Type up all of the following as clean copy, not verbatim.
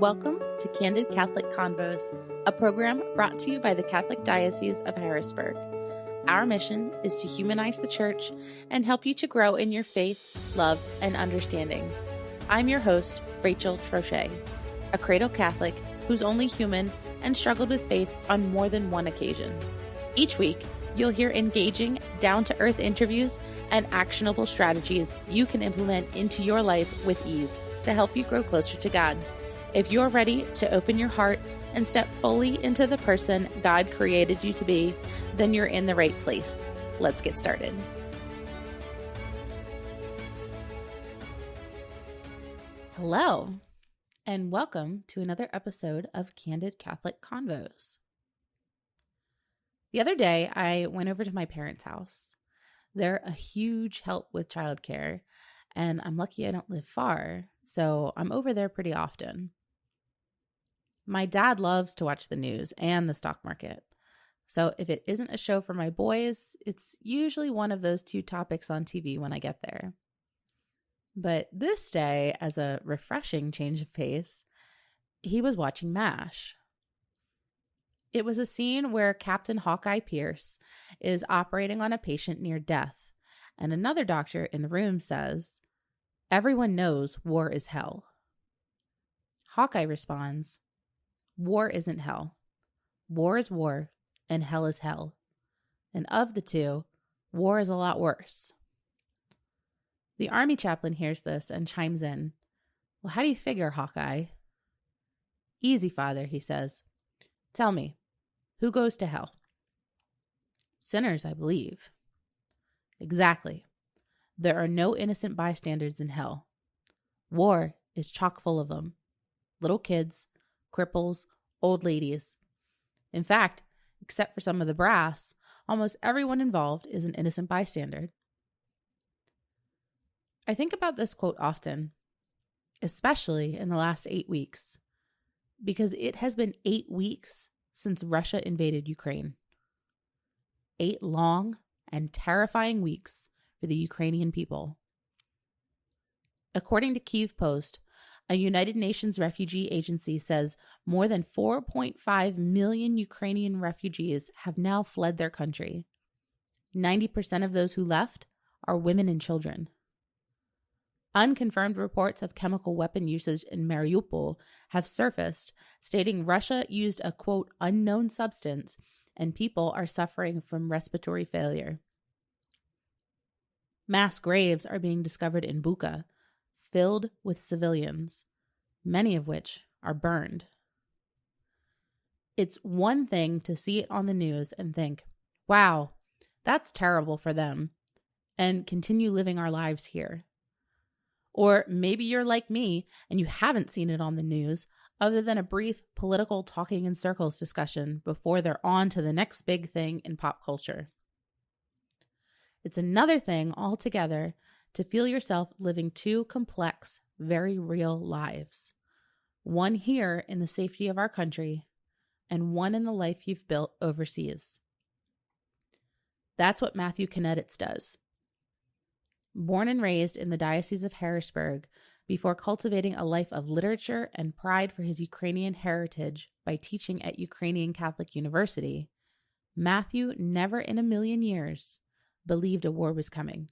Welcome to Candid Catholic Convos, a program brought to you by the Catholic Diocese of Harrisburg. Our mission is to humanize the Church and help you to grow in your faith, love, and understanding. I'm your host, Rachel Trochet, a cradle Catholic who's only human and struggled with faith on more than one occasion. Each week, you'll hear engaging, down-to-earth interviews and actionable strategies you can implement into your life with ease to help you grow closer to God. If you're ready to open your heart and step fully into the person God created you to be, then you're in the right place. Let's get started. Hello, and welcome to another episode of Candid Catholic Convos. The other day, I went over to my parents' house. They're a huge help with childcare, and I'm lucky I don't live far, so I'm over there pretty often. My dad loves to watch the news and the stock market. So if it isn't a show for my boys, it's usually one of those two topics on TV when I get there. But this day, as a refreshing change of pace, he was watching MASH. It was a scene where Captain Hawkeye Pierce is operating on a patient near death, and another doctor in the room says, "Everyone knows war is hell." Hawkeye responds, "War isn't hell. War is war, and hell is hell. And of the two, war is a lot worse." The army chaplain hears this and chimes in, "Well, how do you figure, Hawkeye?" "Easy, Father," he says. "Tell me, who goes to hell?" "Sinners, I believe." "Exactly. There are no innocent bystanders in hell. War is chock full of them. Little kids, cripples, old ladies. In fact, except for some of the brass, almost everyone involved is an innocent bystander." I think about this quote often, especially in the last 8 weeks, because it has been 8 weeks since Russia invaded Ukraine. 8 long and terrifying weeks for the Ukrainian people. According to Kyiv Post, a United Nations refugee agency says more than 4.5 million Ukrainian refugees have now fled their country. 90% of those who left are women and children. Unconfirmed reports of chemical weapon usage in Mariupol have surfaced, stating Russia used a, quote, unknown substance and people are suffering from respiratory failure. Mass graves are being discovered in Bucha, filled with civilians, many of which are burned. It's one thing to see it on the news and think, wow, that's terrible for them, and continue living our lives here. Or maybe you're like me and you haven't seen it on the news other than a brief political talking in circles discussion before they're on to the next big thing in pop culture. It's another thing altogether to feel yourself living 2 complex, very real lives. One here in the safety of our country, and one in the life you've built overseas. That's what Matthew Candid does. Born and raised in the Diocese of Harrisburg, before cultivating a life of literature and pride for his Ukrainian heritage by teaching at Ukrainian Catholic University, Matthew never in a million years believed a war was coming.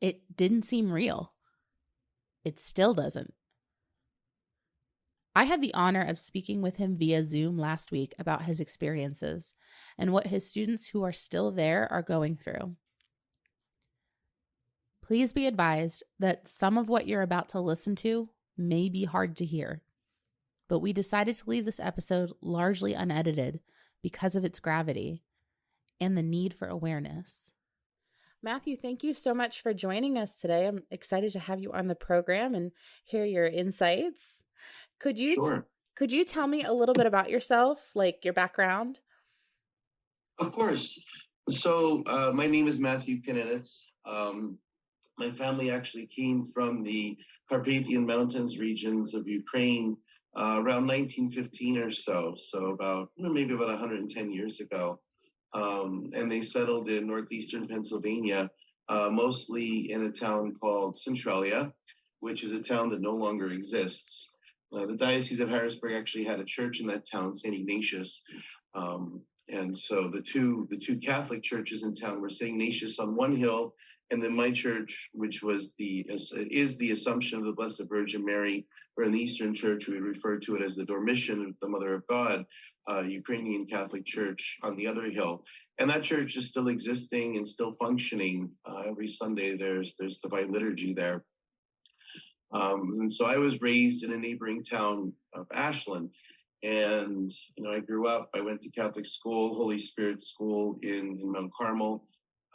It didn't seem real. It still doesn't. I had the honor of speaking with him via Zoom last week about his experiences and what his students who are still there are going through. Please be advised that some of what you're about to listen to may be hard to hear, but we decided to leave this episode largely unedited because of its gravity and the need for awareness. Matthew, thank you so much for joining us today. I'm excited to have you on the program and hear your insights. Could you tell me a little bit about yourself, like your background? Of course. So my name is Matthew Candid. My family actually came from the Carpathian Mountains regions of Ukraine around 1915 or so. So maybe about 110 years ago. And they settled in northeastern Pennsylvania, mostly in a town called Centralia, which is a town that no longer exists. The Diocese of Harrisburg actually had a church in that town, St. Ignatius. And so the two Catholic churches in town were St. Ignatius on one hill, and then my church, which is the Assumption of the Blessed Virgin Mary, or in the Eastern Church we refer to it as the Dormition of the Mother of God, Ukrainian Catholic Church on the other hill. And that church is still existing and still functioning. Every Sunday there's Divine Liturgy there. And so I was raised in a neighboring town of Ashland. And, I grew up, I went to Catholic school, Holy Spirit school in Mount Carmel,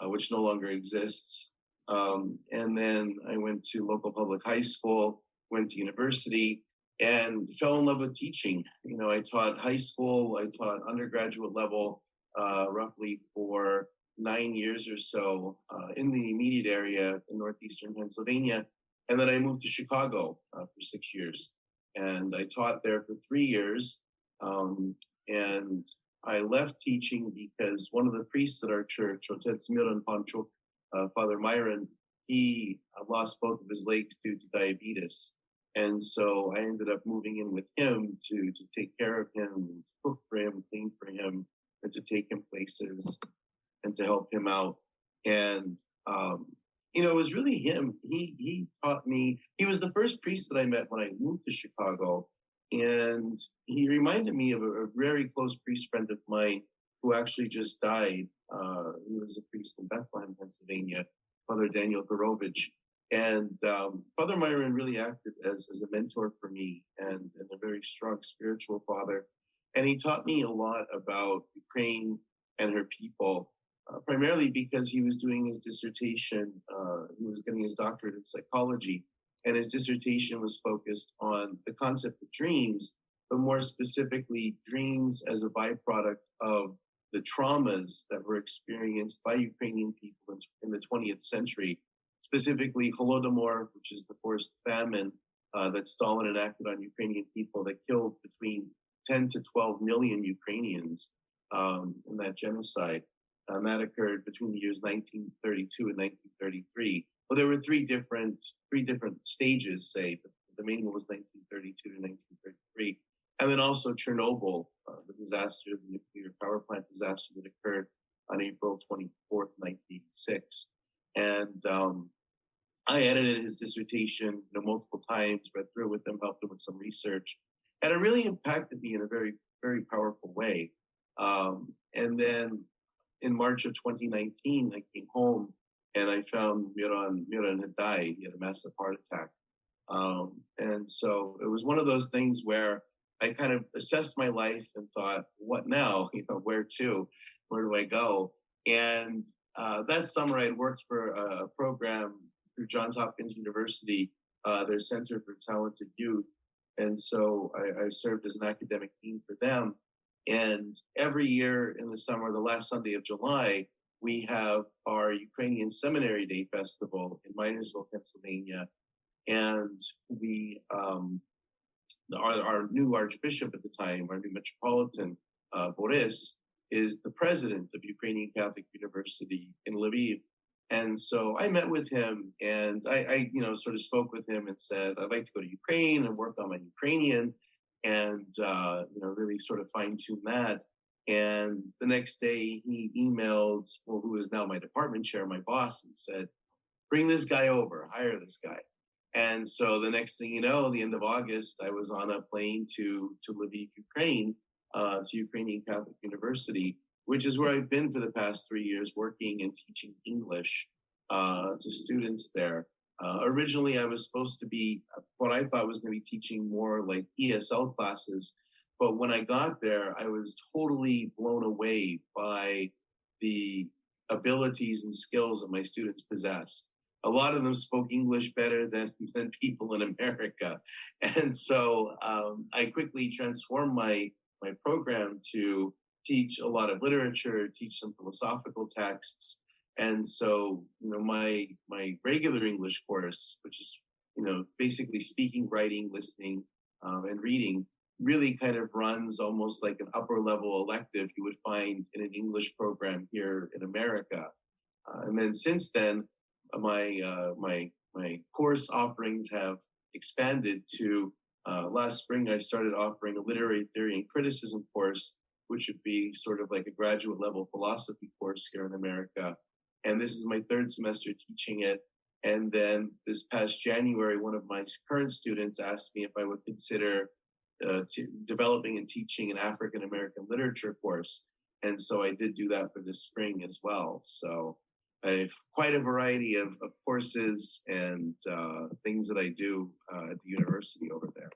which no longer exists. And then I went to local public high school, went to university, and fell in love with teaching. I taught high school, I taught undergraduate level, roughly for 9 years or so in the immediate area in northeastern Pennsylvania. And then I moved to Chicago for 6 years. And I taught there for 3 years. And I left teaching because one of the priests at our church, Otec Miron Panchuk, Father Myron, he lost both of his legs due to diabetes. And so I ended up moving in with him to take care of him, cook for him, clean for him, and to take him places and to help him out. And it was really him. He taught me. He was the first priest that I met when I moved to Chicago, and he reminded me of a very close priest friend of mine who actually just died. He was a priest in Bethlehem, Pennsylvania, Father Daniel Gorovich. And Father Myron really acted as a mentor for me and a very strong spiritual father. And he taught me a lot about Ukraine and her people. Primarily because he was doing his dissertation, he was getting his doctorate in psychology, and his dissertation was focused on the concept of dreams, but more specifically, dreams as a byproduct of the traumas that were experienced by Ukrainian people in the 20th century, specifically Holodomor, which is the forced famine that Stalin enacted on Ukrainian people that killed between 10 to 12 million Ukrainians in that genocide. That occurred between the years 1932 and 1933. Well, there were three different stages, say. The main one was 1932 to 1933. And then also Chernobyl, the disaster, the nuclear power plant disaster that occurred on April 24th, 1986. And I edited his dissertation multiple times, read through it with him, helped him with some research. And it really impacted me in a very, very powerful way. And then in March of 2019, I came home and I found Miron had died. He had a massive heart attack. And so it was one of those things where I kind of assessed my life and thought, what now? Where to? Where do I go? And that summer I had worked for a program through Johns Hopkins University, their Center for Talented Youth. And so I served as an academic dean for them. And every year in the summer, the last Sunday of July, we have our Ukrainian Seminary Day Festival in Minersville, Pennsylvania. And we, our new archbishop at the time, our new metropolitan, Boris, is the president of Ukrainian Catholic University in Lviv. And so I met with him and I sort of spoke with him and said, I'd like to go to Ukraine and work on my Ukrainian and, really sort of fine tune that. And the next day he emailed, who is now my department chair, my boss, and said, bring this guy over, hire this guy. And so the next thing you know, the end of August, I was on a plane to Lviv, Ukraine, to Ukrainian Catholic University, which is where I've been for the past 3 years, working and teaching English to students there. Originally, I was supposed to be what I thought was going to be teaching more like ESL classes. But when I got there, I was totally blown away by the abilities and skills that my students possessed. A lot of them spoke English better than people in America. And so I quickly transformed my program to teach a lot of literature, teach some philosophical texts. And so, my regular English course, which is, basically speaking, writing, listening, and reading, really kind of runs almost like an upper level elective you would find in an English program here in America. And then since then, my course offerings have expanded to Last spring, I started offering a literary theory and criticism course, which would be sort of like a graduate level philosophy course here in America. And this is my third semester teaching it. And then this past January, one of my current students asked me if I would consider developing and teaching an African American literature course. And so I did do that for this spring as well. So I have quite a variety of courses and things that I do at the university over there.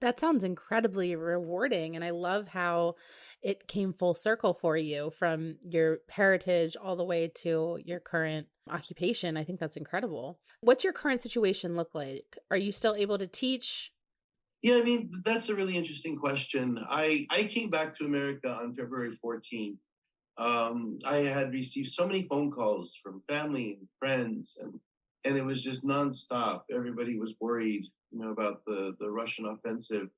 That sounds incredibly rewarding. And I love how it came full circle for you from your heritage all the way to your current occupation. I think that's incredible. What's your current situation look like? Are you still able to teach? Yeah, I mean, that's a really interesting question. I came back to America on February 14th. I had received so many phone calls from family and friends, and it was just nonstop. Everybody was worried, about the Russian offensive.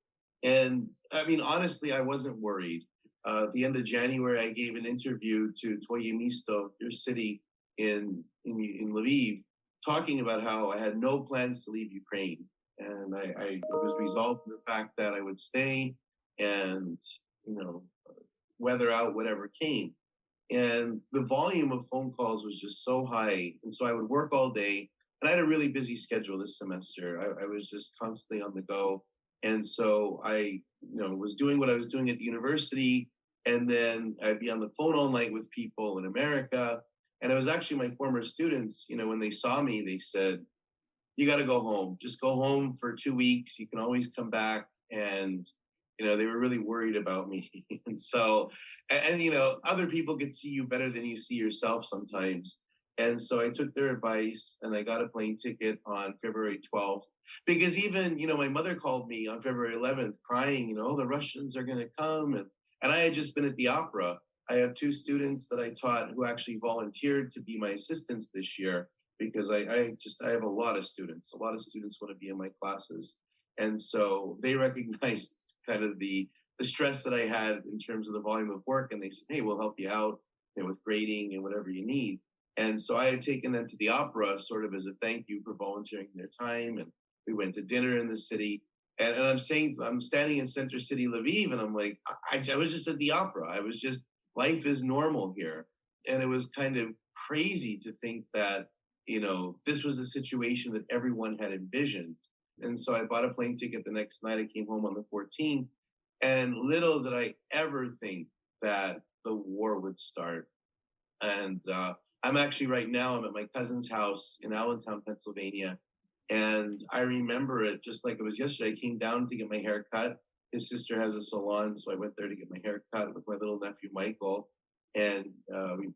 And I mean, honestly, I wasn't worried. At the end of January, I gave an interview to Tvoje Misto, your city in Lviv, talking about how I had no plans to leave Ukraine. And I was resolved in the fact that I would stay and, you know, weather out whatever came. And the volume of phone calls was just so high. And so I would work all day. And I had a really busy schedule this semester. I was just constantly on the go. And so I, was doing what I was doing at the university. And then I'd be on the phone all night with people in America. And it was actually my former students, when they saw me, they said, you got to go home. Just go home for 2 weeks. You can always come back. And, they were really worried about me. And so, other people could see you better than you see yourself sometimes. And so I took their advice and I got a plane ticket on February 12th. Because even, my mother called me on February 11th crying, the Russians are going to come. And I had just been at the opera. I have two students that I taught who actually volunteered to be my assistants this year because I have a lot of students. A lot of students want to be in my classes. And so they recognized kind of the stress that I had in terms of the volume of work. And they said, hey, we'll help you out with grading and whatever you need. And so I had taken them to the opera sort of as a thank you for volunteering their time. And we went to dinner in the city. And I'm standing in Center City, Lviv, and I'm like, I was just at the opera. Life is normal here. And it was kind of crazy to think that, this was a situation that everyone had envisioned. And so I bought a plane ticket the next night. I came home on the 14th. And little did I ever think that the war would start. And I'm actually right now, I'm at my cousin's house in Allentown, Pennsylvania. And I remember it just like it was yesterday. I came down to get my hair cut. His sister has a salon, so I went there to get my hair cut with my little nephew, Michael. And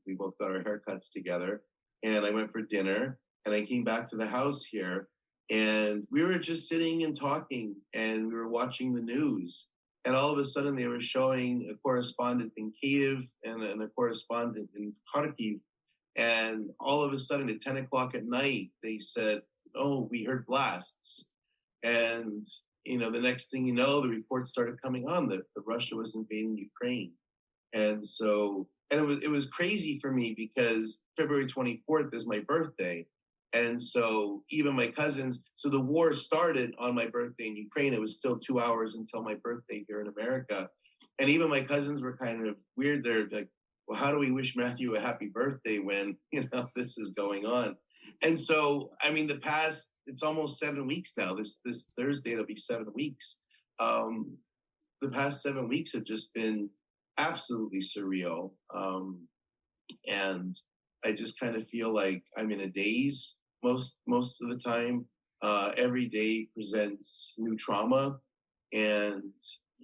we both got our haircuts together. And I went for dinner. And I came back to the house here. And we were just sitting and talking. And we were watching the news. And all of a sudden, they were showing a correspondent in Kyiv and a correspondent in Kharkiv. And all of a sudden, at 10 o'clock at night, they said, oh, we heard blasts. And, the next thing you know, the reports started coming on that Russia was invading Ukraine. And so, and it was crazy for me because February 24th is my birthday. And so even my cousins, so the war started on my birthday in Ukraine. It was still 2 hours until my birthday here in America. And even my cousins were kind of weird. They're like, well, how do we wish Matthew a happy birthday when, this is going on? And so, I mean, it's almost 7 weeks now. This Thursday, it'll be 7 weeks. The past 7 weeks have just been absolutely surreal. And I just kind of feel like I'm in a daze most of the time. Every day presents new trauma. And,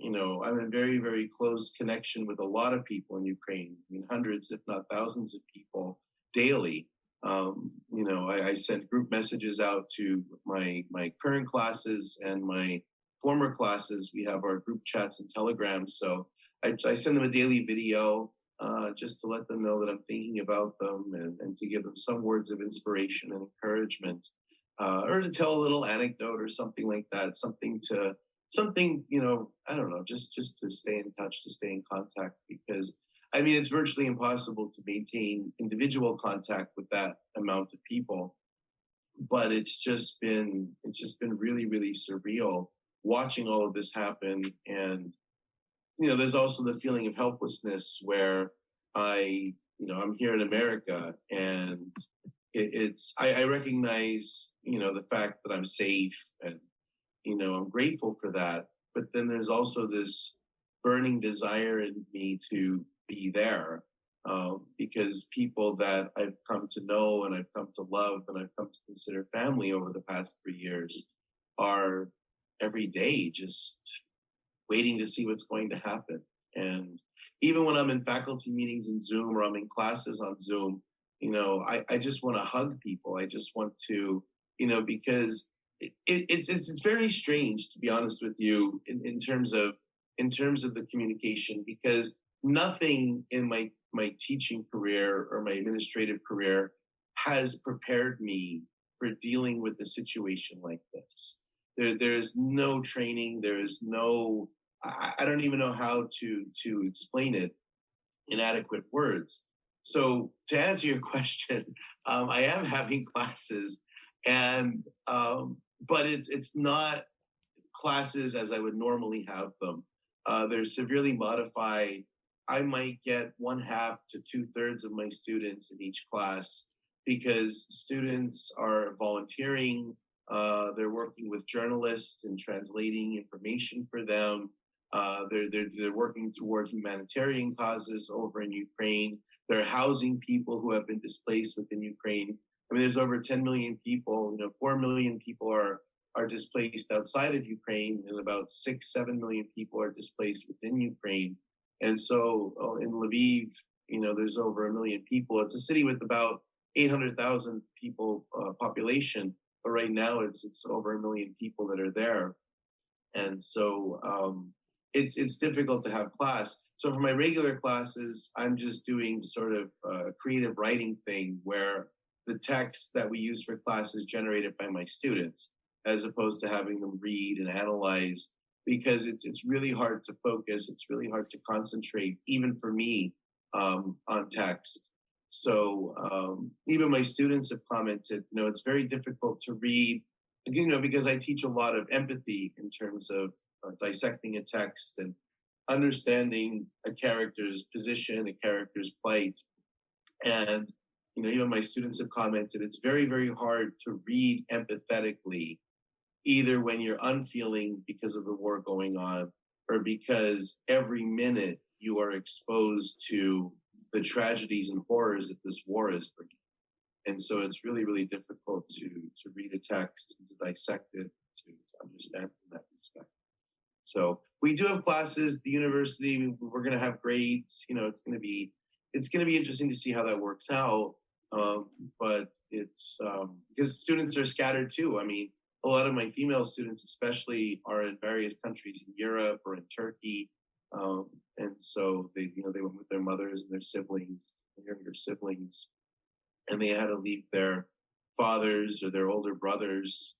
I'm in very, very close connection with a lot of people in Ukraine. I mean, hundreds, if not thousands of people daily. I sent group messages out to my current classes and my former classes. We have our group chats and telegrams. So I send them a daily video just to let them know that I'm thinking about them and to give them some words of inspiration and encouragement, or to tell a little anecdote or something like that, something, I don't know, just to stay in touch, to stay in contact, because I mean, it's virtually impossible to maintain individual contact with that amount of people, but it's just been really, really surreal. watching all of this happen. And, there's also the feeling of helplessness where I'm here in America, and I recognize, the fact that I'm safe, and, I'm grateful for that. But then there's also this burning desire in me to be there, because people that I've come to know and I've come to love and I've come to consider family over the past 3 years are every day just waiting to see what's going to happen. And even when I'm in faculty meetings in Zoom, or I'm in classes on Zoom, I just want to hug people. I just want to, because it's very strange, to be honest with you, in terms of the communication, because nothing in my teaching career or my administrative career has prepared me for dealing with a situation like this. There's no training. There's no, I don't even know how to explain it in adequate words. So to answer your question, I am having classes, and but it's not classes as I would normally have them. They're severely modified. I might get 1/2 to 2/3 of my students in each class, because students are volunteering. They're working with journalists and translating information for them. They're working toward humanitarian causes over in Ukraine. They're housing people who have been displaced within Ukraine. I mean, there's over 10 million people. 4 million people are displaced outside of Ukraine, and about 6-7 million people are displaced within Ukraine. And so in Lviv, there's over 1 million people. It's a city with about 800,000 people population, but right now it's over 1 million people that are there. And so it's difficult to have class. So for my regular classes, I'm just doing sort of a creative writing thing where the text that we use for class is generated by my students, as opposed to having them read and analyze, because it's really hard to focus. It's really hard to concentrate, even for me, on text. So even my students have commented, it's very difficult to read, because I teach a lot of empathy in terms of dissecting a text and understanding a character's position, a character's plight. And, even my students have commented, it's very, very hard to read empathetically, either when you're unfeeling because of the war going on, or because every minute you are exposed to the tragedies and horrors that this war is bringing. And so it's really, really difficult to read a text and to dissect it, to understand in that respect. So we do have classes. The university, we're going to have grades. It's going to be interesting to see how that works out. But it's because students are scattered too. I mean, a lot of my female students, especially, are in various countries in Europe or in Turkey, and so they went with their mothers and their siblings, their younger siblings, and they had to leave their fathers or their older brothers,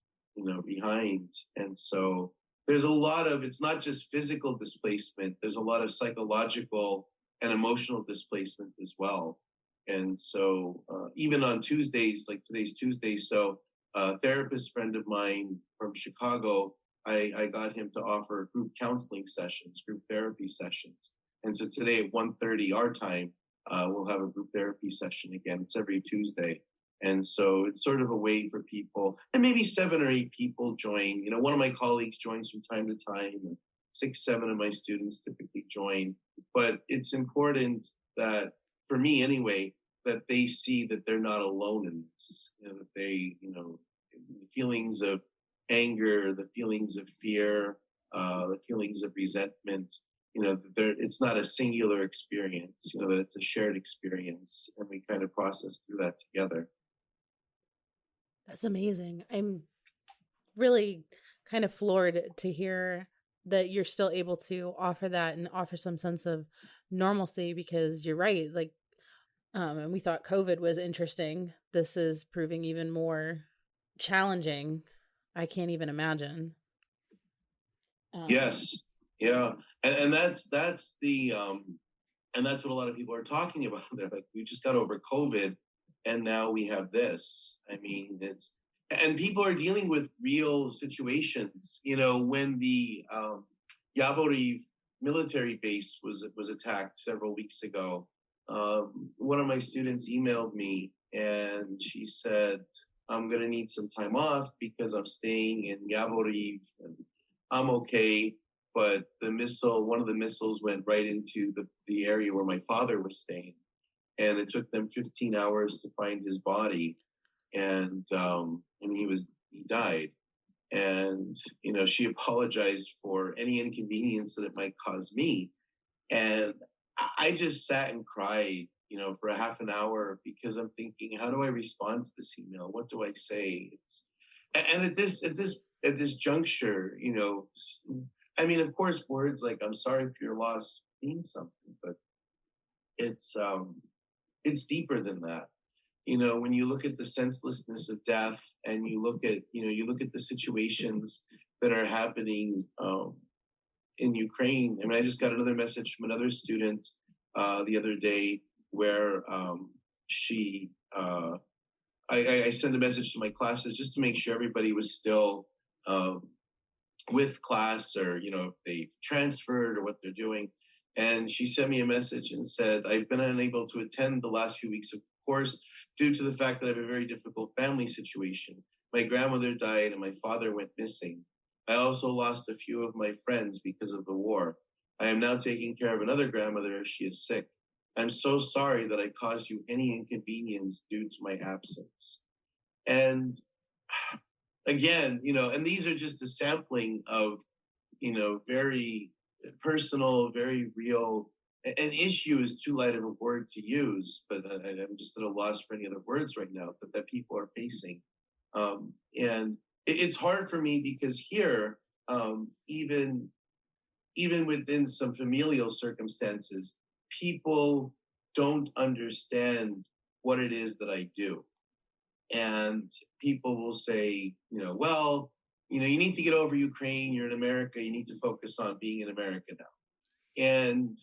behind. And so there's a lot of, it's not just physical displacement. There's a lot of psychological and emotional displacement as well. And so even on Tuesdays, like today's Tuesday, so a therapist friend of mine from Chicago, I got him to offer group counseling sessions, group therapy sessions. And so today at 1:30 our time, we'll have a group therapy session again. It's every Tuesday. And so it's sort of a way for people, and maybe 7 or 8 people join. One of my colleagues joins from time to time, and 6-7 of my students typically join. But it's important that, for me anyway, that they see that they're not alone in this. That they, the feelings of anger, the feelings of fear, the feelings of resentment, it's not a singular experience, that it's a shared experience, and we kind of process through that together. That's amazing. I'm really kind of floored to hear that you're still able to offer that and offer some sense of normalcy, because you're right. Like, and we thought COVID was interesting. This is proving even more challenging. I can't even imagine. Yes. Yeah. And that's the, and that's what a lot of people are talking about. They're like, we just got over COVID and now we have this. I mean, And people are dealing with real situations. When the Yavoriv military base was attacked several weeks ago, one of my students emailed me and she said, "I'm going to need some time off because I'm staying in Yavoriv and I'm okay." But one of the missiles went right into the area where my father was staying. And it took them 15 hours to find his body. And he died. And she apologized for any inconvenience that it might cause me. And I just sat and cried, for a half an hour, because I'm thinking, how do I respond to this email? What do I say? And at this juncture, I mean, of course, words like "I'm sorry for your loss" mean something, but it's deeper than that. When you look at the senselessness of death, and you look at the situations that are happening in Ukraine. I mean, I just got another message from another student the other day where she I sent a message to my classes just to make sure everybody was still with class, or if they transferred or what they're doing. And she sent me a message and said, "I've been unable to attend the last few weeks of course due to the fact that I have a very difficult family situation. My grandmother died and my father went missing. I also lost a few of my friends because of the war. I am now taking care of another grandmother as she is sick. I'm so sorry that I caused you any inconvenience due to my absence." And again, and these are just a sampling of, very personal, very real. An issue is too light of a word to use, but I'm just at a loss for any other words right now, but that people are facing. And it's hard for me because here, even within some familial circumstances, people don't understand what it is that I do. And people will say, well, you need to get over Ukraine. You're in America. You need to focus on being in America now. And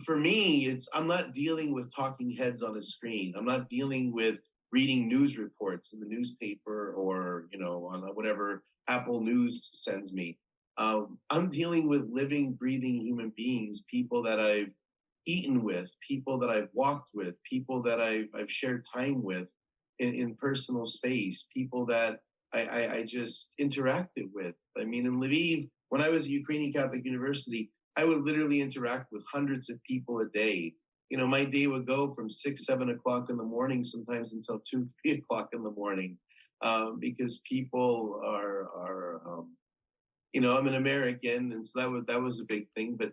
for me, I'm not dealing with talking heads on a screen. I'm not dealing with reading news reports in the newspaper or, on whatever Apple News sends me. I'm dealing with living, breathing human beings, people that I've eaten with, people that I've walked with, people that I've shared time with in personal space, people that I just interacted with. I mean, in Lviv, when I was at Ukrainian Catholic University, I would literally interact with hundreds of people a day. My day would go from 6, 7 o'clock in the morning, sometimes until 2, 3 o'clock in the morning, because people are I'm an American, and so that was a big thing. But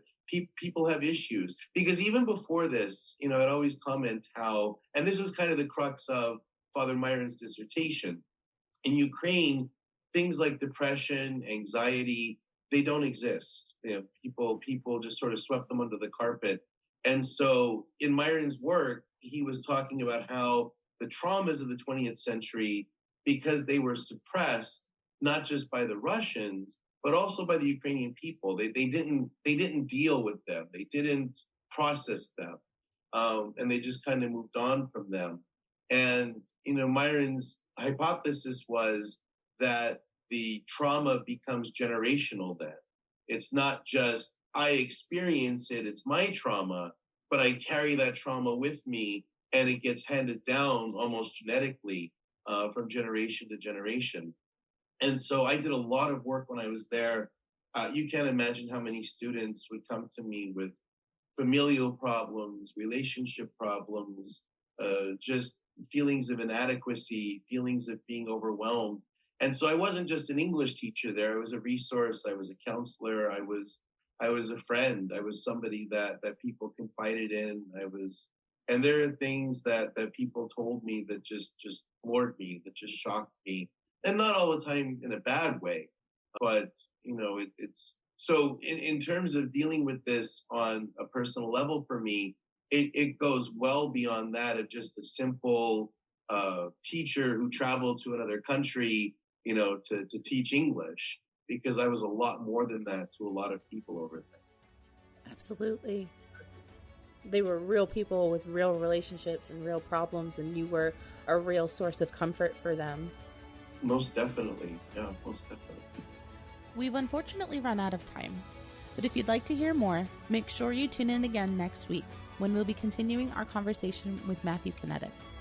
people have issues, because even before this, I'd always comment how, and this was kind of the crux of Father Myron's dissertation. In Ukraine, things like depression, anxiety, they don't exist. People just sort of swept them under the carpet. And so in Myron's work, he was talking about how the traumas of the 20th century, because they were suppressed, not just by the Russians, but also by the Ukrainian people. They didn't deal with them. They didn't process them. And they just kind of moved on from them. And, Myron's hypothesis was that the trauma becomes generational then. It's not just I experience it, it's my trauma, but I carry that trauma with me, and it gets handed down almost genetically from generation to generation. And so I did a lot of work when I was there. You can't imagine how many students would come to me with familial problems, relationship problems, just feelings of inadequacy, feelings of being overwhelmed. And so I wasn't just an English teacher there. I was a resource. I was a counselor. I was a friend. I was somebody that people confided in. And there are things that people told me that just floored me, that just shocked me, and not all the time in a bad way, but it's so in terms of dealing with this on a personal level for me, it goes well beyond that of just a simple teacher who traveled to another country, to teach English, because I was a lot more than that to a lot of people over there. Absolutely. they were real people with real relationships and real problems, and you were a real source of comfort for them. Most definitely. Yeah, most definitely. We've unfortunately run out of time, but if you'd like to hear more, make sure you tune in again next week when we'll be continuing our conversation with Matthew Kaneditz.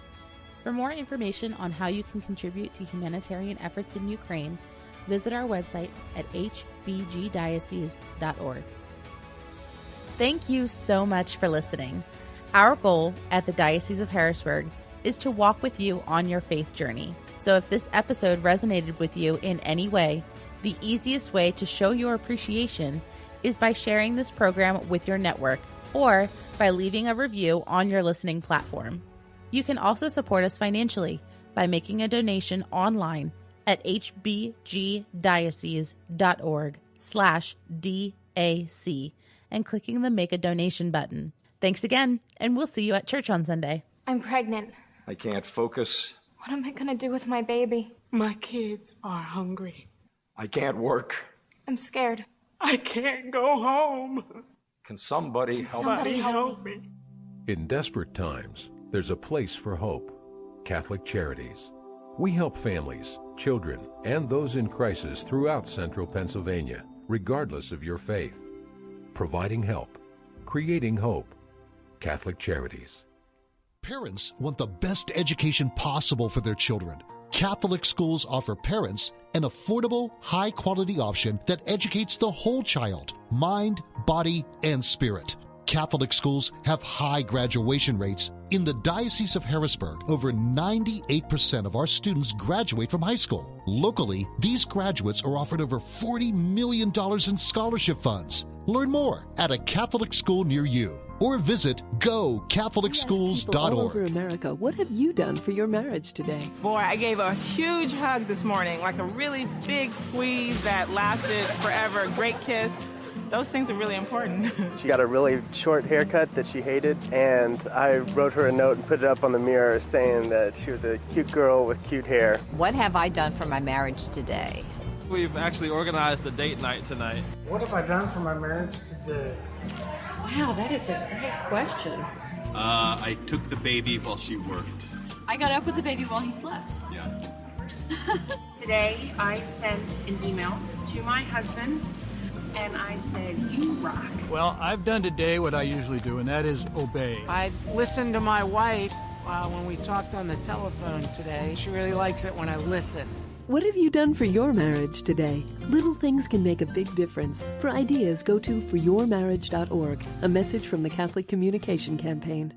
For more information on how you can contribute to humanitarian efforts in Ukraine, visit our website at hbgdiocese.org. Thank you so much for listening. Our goal at the Diocese of Harrisburg is to walk with you on your faith journey. So if this episode resonated with you in any way, the easiest way to show your appreciation is by sharing this program with your network or by leaving a review on your listening platform. You can also support us financially by making a donation online at hbgdiocese.org/DAC and clicking the Make a Donation button. Thanks again, and we'll see you at church on Sunday. I'm pregnant. I can't focus. What am I going to do with my baby? My kids are hungry. I can't work. I'm scared. I can't go home. Can somebody help Somebody me? help me. In desperate times, there's a place for hope. Catholic Charities. We help families, children, and those in crisis throughout central Pennsylvania, regardless of your faith. Providing help, creating hope. Catholic Charities. Parents want the best education possible for their children. Catholic schools offer parents an affordable, high-quality option that educates the whole child, mind, body, and spirit. Catholic schools have high graduation rates. In the Diocese of Harrisburg, over 98% of our students graduate from high school. Locally, these graduates are offered over $40 million in scholarship funds. Learn more at a Catholic school near you or visit gocatholicschools.org. All over America, what have you done for your marriage today? Boy, I gave a huge hug this morning, like a really big squeeze that lasted forever, a great kiss. Those things are really important. She got a really short haircut that she hated, and I wrote her a note and put it up on the mirror saying that she was a cute girl with cute hair. What have I done for my marriage today? We've actually organized a date night tonight. What have I done for my marriage today? Wow, that is a great question. I took the baby while she worked. I got up with the baby while he slept. Yeah. Today, I sent an email to my husband, and I said, "You rock." Well, I've done today what I usually do, and that is obey. I listened to my wife when we talked on the telephone today. She really likes it when I listen. What have you done for your marriage today? Little things can make a big difference. For ideas, go to foryourmarriage.org, a message from the Catholic Communication Campaign.